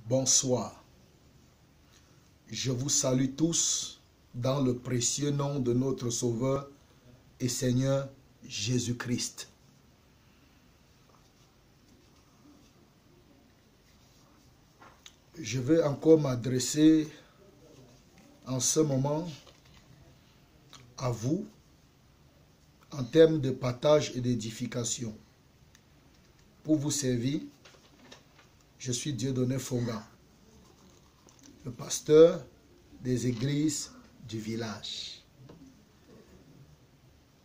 Bonsoir. Je vous salue tous dans le précieux nom de notre Sauveur et Seigneur Jésus-Christ. Je vais encore m'adresser en ce moment à vous en termes de partage et d'édification. Pour vous servir, je suis Dieudonné Fonga, le pasteur des églises du village.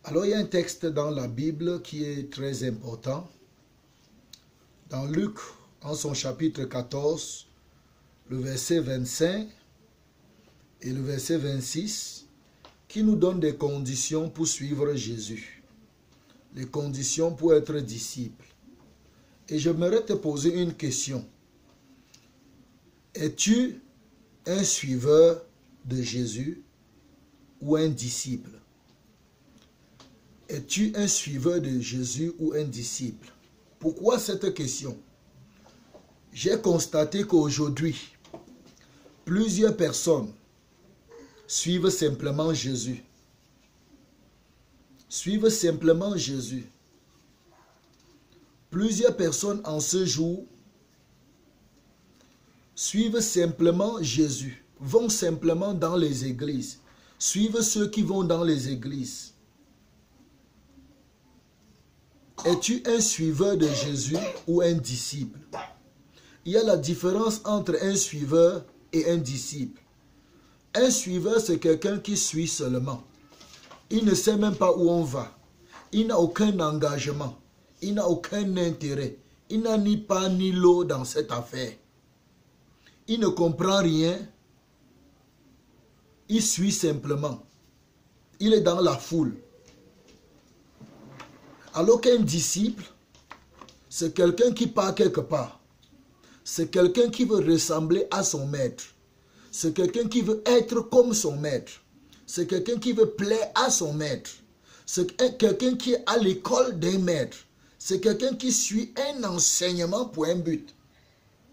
Alors, il y a un texte dans la Bible qui est très important. Dans Luc, en son chapitre 14, le verset 25 et le verset 26, qui nous donne des conditions pour suivre Jésus. Les conditions pour être disciple. Et j'aimerais te poser une question. Es-tu un suiveur de Jésus ou un disciple? Es-tu un suiveur de Jésus ou un disciple? Pourquoi cette question? J'ai constaté qu'aujourd'hui, plusieurs personnes suivent simplement Jésus. Suivent simplement Jésus. Plusieurs personnes en ce jour suivent simplement Jésus, vont simplement dans les églises, suivent ceux qui vont dans les églises. Es-tu un suiveur de Jésus ou un disciple? Il y a la différence entre un suiveur et un disciple. Un suiveur, c'est quelqu'un qui suit seulement. Il ne sait même pas où on va. Il n'a aucun engagement. Il n'a aucun intérêt. Il n'a ni pas ni l'eau dans cette affaire. Il ne comprend rien. Il suit simplement. Il est dans la foule. Alors qu'un disciple, c'est quelqu'un qui part quelque part. C'est quelqu'un qui veut ressembler à son maître. C'est quelqu'un qui veut être comme son maître. C'est quelqu'un qui veut plaire à son maître. C'est quelqu'un qui est à l'école d'un maître. C'est quelqu'un qui suit un enseignement pour un but,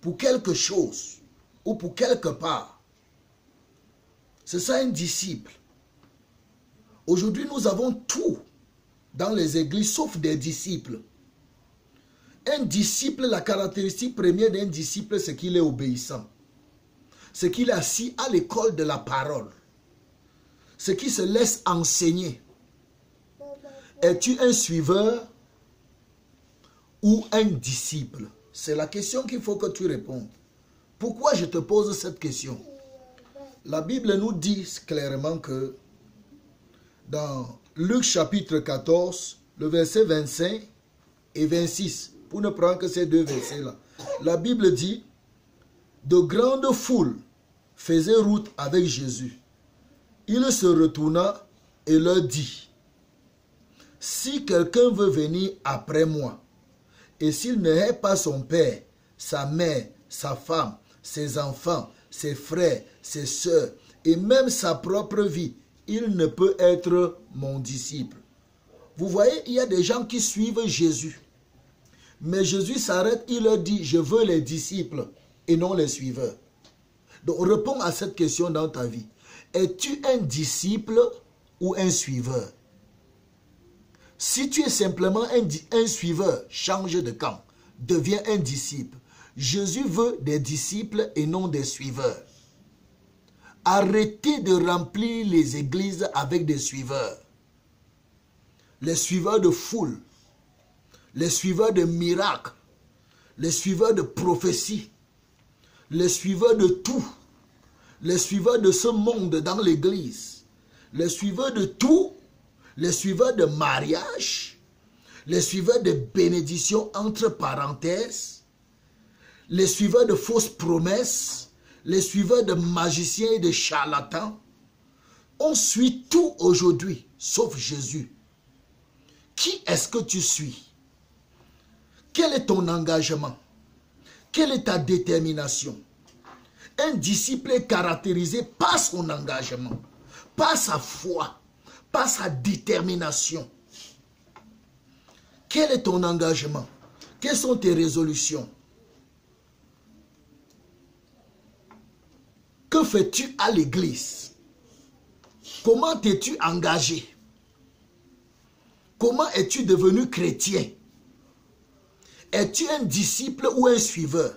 pour quelque chose ou pour quelque part. C'est ça un disciple. Aujourd'hui, nous avons tout dans les églises sauf des disciples. Un disciple, la caractéristique première d'un disciple, c'est qu'il est obéissant. C'est qu'il est assis à l'école de la parole. C'est qu'il se laisse enseigner. Es-tu un suiveur ou un disciple? C'est la question qu'il faut que tu répondes. Pourquoi je te pose cette question? La Bible nous dit clairement que dans Luc chapitre 14, le verset 25 et 26, pour ne prendre que ces deux versets-là, la Bible dit: de grandes foules faisaient route avec Jésus. Il se retourna et leur dit: si quelqu'un veut venir après moi, et s'il ne hait pas son père, sa mère, sa femme, ses enfants, ses frères, ses sœurs, et même sa propre vie, il ne peut être mon disciple. Vous voyez, il y a des gens qui suivent Jésus. Mais Jésus s'arrête, il leur dit: je veux les disciples et non les suiveurs. Donc réponds à cette question dans ta vie. Es-tu un disciple ou un suiveur? Si tu es simplement un suiveur, change de camp. Deviens un disciple. Jésus veut des disciples et non des suiveurs. Arrêtez de remplir les églises avec des suiveurs. Les suiveurs de foule. Les suiveurs de miracles. Les suiveurs de prophéties. Les suiveurs de tout. Les suiveurs de ce monde dans l'église. Les suiveurs de tout. Les suiveurs de mariage, les suiveurs de bénédictions entre parenthèses, les suiveurs de fausses promesses, les suiveurs de magiciens et de charlatans. On suit tout aujourd'hui, sauf Jésus. Qui est-ce que tu suis? Quel est ton engagement? Quelle est ta détermination? Un disciple est caractérisé par son engagement, par sa foi, par sa détermination. Quel est ton engagement? Quelles sont tes résolutions? fais-tu à l'église? Comment t'es-tu engagé? Comment es-tu devenu chrétien? Es-tu un disciple ou un suiveur?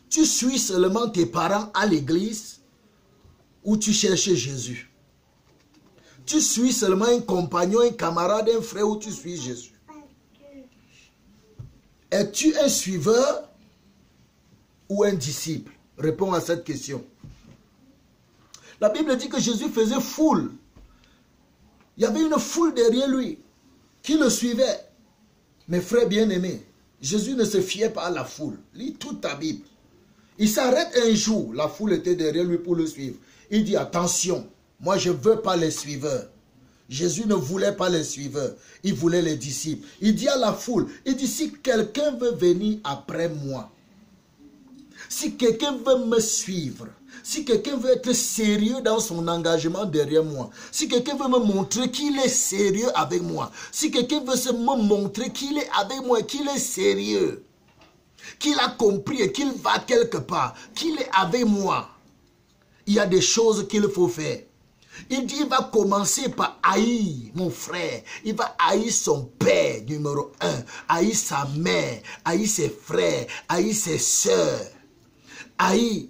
Tu suis seulement tes parents à l'église ou tu cherches Jésus? Tu suis seulement un compagnon, un camarade, un frère ou tu suis Jésus? Es-tu un suiveur ou un disciple? Réponds à cette question. La Bible dit que Jésus faisait foule. Il y avait une foule derrière lui qui le suivait. Mes frères bien-aimés, Jésus ne se fiait pas à la foule. Lis toute ta Bible. Il s'arrête un jour, la foule était derrière lui pour le suivre. Il dit attention, moi je ne veux pas les suiveurs. Jésus ne voulait pas les suiveurs, il voulait les disciples. Il dit à la foule, il dit si quelqu'un veut venir après moi, si quelqu'un veut me suivre, si quelqu'un veut être sérieux dans son engagement derrière moi, si quelqu'un veut me montrer qu'il est sérieux avec moi, si quelqu'un veut me montrer qu'il est avec moi, qu'il est sérieux, qu'il a compris et qu'il va quelque part, qu'il est avec moi, il y a des choses qu'il faut faire. Il dit, il va commencer par haïr mon frère. Il va haïr son père, numéro 1. Haïr sa mère, haïr ses frères, haïr ses soeurs. Haïr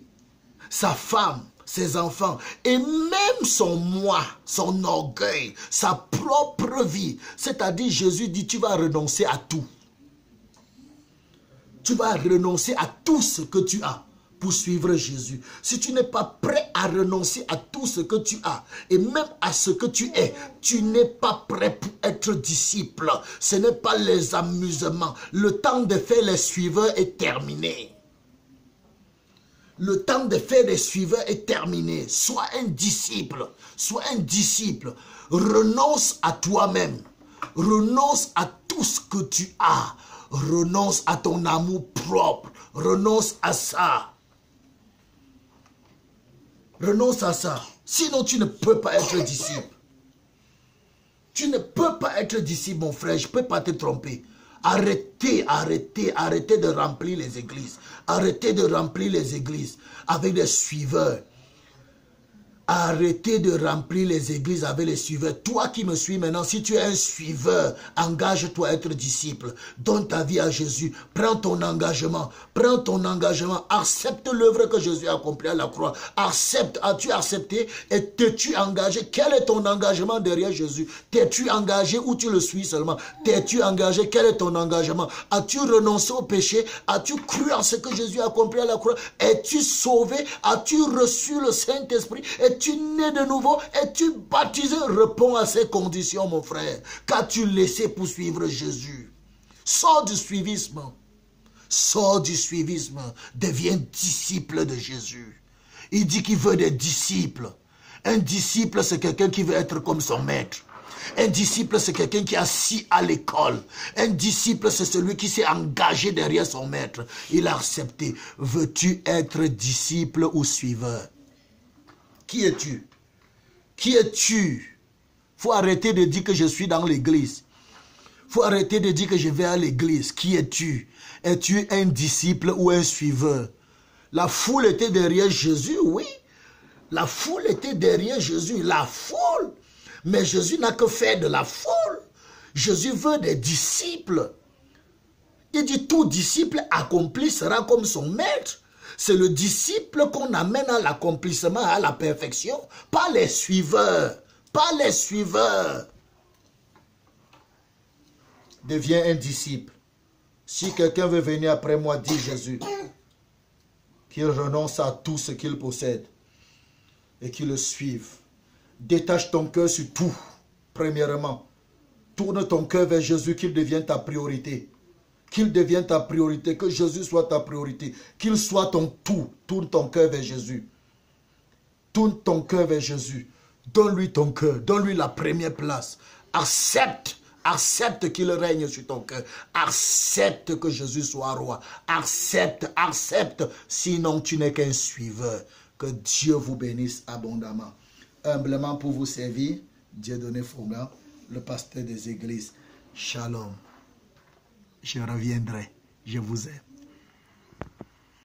sa femme, ses enfants. Et même son moi, son orgueil, sa propre vie. C'est-à-dire, Jésus dit, tu vas renoncer à tout. Tu vas renoncer à tout ce que tu as pour suivre Jésus. Si tu n'es pas prêt à renoncer à tout ce que tu as, et même à ce que tu es, tu n'es pas prêt pour être disciple. Ce n'est pas les amusements. Le temps de faire les suiveurs est terminé. Le temps de faire des suiveurs est terminé. Sois un disciple. Sois un disciple. Renonce à toi-même. Renonce à tout ce que tu as. Renonce à ton amour propre. Renonce à ça. Renonce à ça. Sinon, tu ne peux pas être disciple. Tu ne peux pas être disciple, mon frère. Je ne peux pas te tromper. Arrêtez de remplir les églises. Arrêtez de remplir les églises avec des suiveurs. Arrêtez de remplir les églises avec les suiveurs. Toi qui me suis maintenant, si tu es un suiveur, engage-toi à être disciple. Donne ta vie à Jésus. Prends ton engagement. Prends ton engagement. Accepte l'œuvre que Jésus a accomplie à la croix. Accepte. As-tu accepté et t'es-tu engagé? Quel est ton engagement derrière Jésus? T'es-tu engagé ou tu le suis seulement? T'es-tu engagé? Quel est ton engagement? As-tu renoncé au péché? As-tu cru en ce que Jésus a accompli à la croix? Es-tu sauvé? As-tu reçu le Saint-Esprit? Es-tu né de nouveau? Es-tu baptisé? Réponds à ces conditions, mon frère. Qu'as-tu laissé pour suivre Jésus? Sors du suivisme. Sors du suivisme. Deviens disciple de Jésus. Il dit qu'il veut des disciples. Un disciple, c'est quelqu'un qui veut être comme son maître. Un disciple, c'est quelqu'un qui est assis à l'école. Un disciple, c'est celui qui s'est engagé derrière son maître. Il a accepté. Veux-tu être disciple ou suiveur? Qui es-tu? Qui es-tu? Il faut arrêter de dire que je suis dans l'église. Il faut arrêter de dire que je vais à l'église. Qui es-tu? Es-tu un disciple ou un suiveur? La foule était derrière Jésus, oui. La foule était derrière Jésus. La foule. Mais Jésus n'a que fait de la foule. Jésus veut des disciples. Il dit tout disciple accompli sera comme son maître. C'est le disciple qu'on amène à l'accomplissement, à la perfection, pas les suiveurs, pas les suiveurs. Deviens un disciple. Si quelqu'un veut venir après moi, dit Jésus, qu'il renonce à tout ce qu'il possède et qu'il le suive. Détache ton cœur sur tout, premièrement. Tourne ton cœur vers Jésus, qu'il devienne ta priorité. Qu'il devienne ta priorité, que Jésus soit ta priorité, qu'il soit ton tout. Tourne ton cœur vers Jésus. Tourne ton cœur vers Jésus. Donne-lui ton cœur, donne-lui la première place. Accepte qu'il règne sur ton cœur. Accepte que Jésus soit roi. Accepte. Sinon, tu n'es qu'un suiveur. Que Dieu vous bénisse abondamment. Humblement pour vous servir, Dieudonné Fonga, le pasteur des églises. Shalom. Je reviendrai. Je vous aime.